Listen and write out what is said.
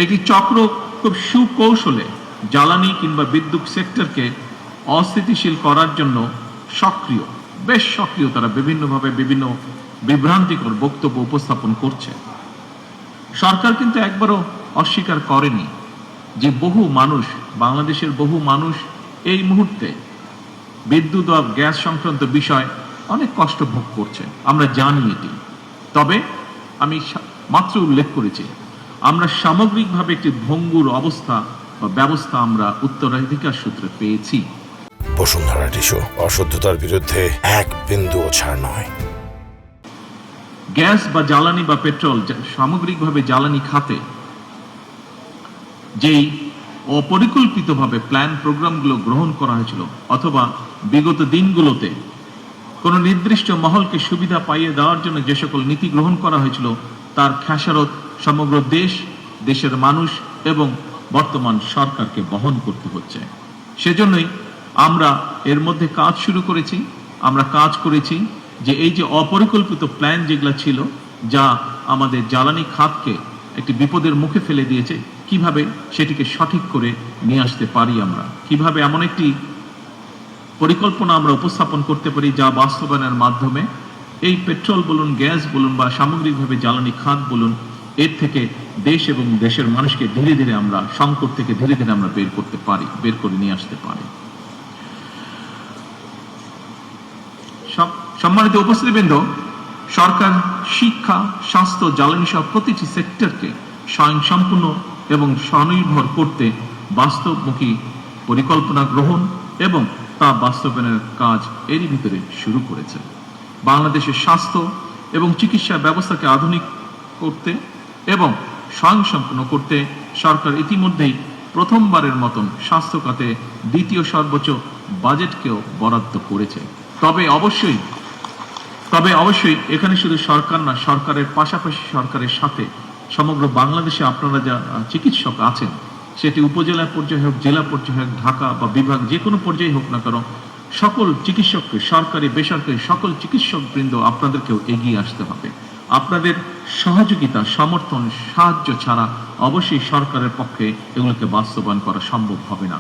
একটি চক্র খুব সুকৌশলে জ্বালানি কিংবা বিদ্যুৎ সেক্টরকে অস্থিতিশীল করার জন্য সক্রিয়, বেশ সক্রিয়। তারা বিভিন্নভাবে বিভিন্ন বিভ্রান্তিকর বক্তব্য উপস্থাপন করছে। সরকার কিন্তু একবারও অস্বীকার করেনি যে বহু মানুষ, বাংলাদেশের বহু মানুষ এই মুহূর্তে বিদ্যুৎ ও গ্যাস সংক্রান্ত বিষয় অনেক কষ্ট ভোগ করছে, আমরা জানি এটি। তবে আমি মাত্র উল্লেখ করেছি, আমরা সামগ্রিকভাবে একটি ভঙ্গুর অবস্থা বা ব্যবস্থা আমরা উত্তরাধিকার সূত্রে পেয়েছি। বসুন্ধরা টিস্যু অশুদ্ধতার বিরুদ্ধে এক বিন্দুও ছাড় নয়। গ্যাস বা জ্বালানি বা পেট্রোল, সামগ্রিকভাবে জ্বালানি খাতে যেই অপরিকল্পিতভাবে প্ল্যান প্রোগ্রামগুলো গ্রহণ করা হয়েছিল, অথবা বিগত দিনগুলোতে কোনো নির্দিষ্ট মহলকে সুবিধা পাইয়ে দেওয়ার জন্য যে সকল নীতি গ্রহণ করা হয়েছিল, তার খেসারত সমগ্র দেশ, দেশের মানুষ এবং বর্তমান সরকারকে বহন করতে হচ্ছে। সেজন্যই আমরা এর মধ্যে কাজ শুরু করেছি। আমরা কাজ করেছি যে এই যে অপরিকল্পিত প্ল্যান যেগুলো ছিল, যা আমাদের জ্বালানি খাতকে একটি বিপদের মুখে ফেলে দিয়েছে, কিভাবে সেটিকে সঠিক করে নিয়ে আসতে পারি, আমরা কিভাবে এমন একটি পরিকল্পনা আমরা উপস্থাপন করতে পারি যা বাস্তবায়নের মাধ্যমে এই পেট্রোল বলুন, গ্যাস বলুন বা সামগ্রিকভাবে জ্বালানি খাত বলুন, এর থেকে দেশ এবং দেশের মানুষকে ধীরে ধীরে আমরা সংকট থেকে ধীরে ধীরে আমরা বের করতে পারি, বের করে নিয়ে আসতে পারি। সম্মানিত উপস্থিতিবৃন্দ, সরকার শিক্ষা, স্বাস্থ্য, জ্বালানি সহ প্রতিটি সেক্টরকে স্বয়ংসম্পূর্ণ এবং স্বনির্ভর করতে বাস্তবমুখী পরিকল্পনা গ্রহণ এবং তা বাস্তবায়নের কাজ এরই ভিতরে শুরু করেছে। বাংলাদেশের স্বাস্থ্য এবং চিকিৎসা ব্যবস্থাকে আধুনিক করতে এবং স্বয়ংসম্পূর্ণ করতে সরকার ইতিমধ্যেই প্রথমবারের মতন স্বাস্থ্য খাতে দ্বিতীয় সর্বোচ্চ বাজেটকেও বরাদ্দ করেছে। তবে অবশ্যই এখানে শুধু সরকার না, সরকারের পাশাপাশি সরকারের সাথে সমগ্র বাংলাদেশে আপনারা যা চিকিৎসক আছেন, সেটি উপজেলা পর্যায়ে হোক, জেলা পর্যায়ে হোক, ঢাকা বা বিভাগ যে কোনো পর্যায়ে হোক না কেন, সকল চিকিৎসককে, সরকারি বেসরকারি সকল চিকিৎসক বৃন্দ আপনাদেরকেও এগিয়ে আসতে হবে। আপনাদের সহযোগিতা, সমর্থন, সাহায্য ছাড়া অবশ্যই সরকারের পক্ষে এগুলোকে বাস্তবায়ন করা সম্ভব হবে না।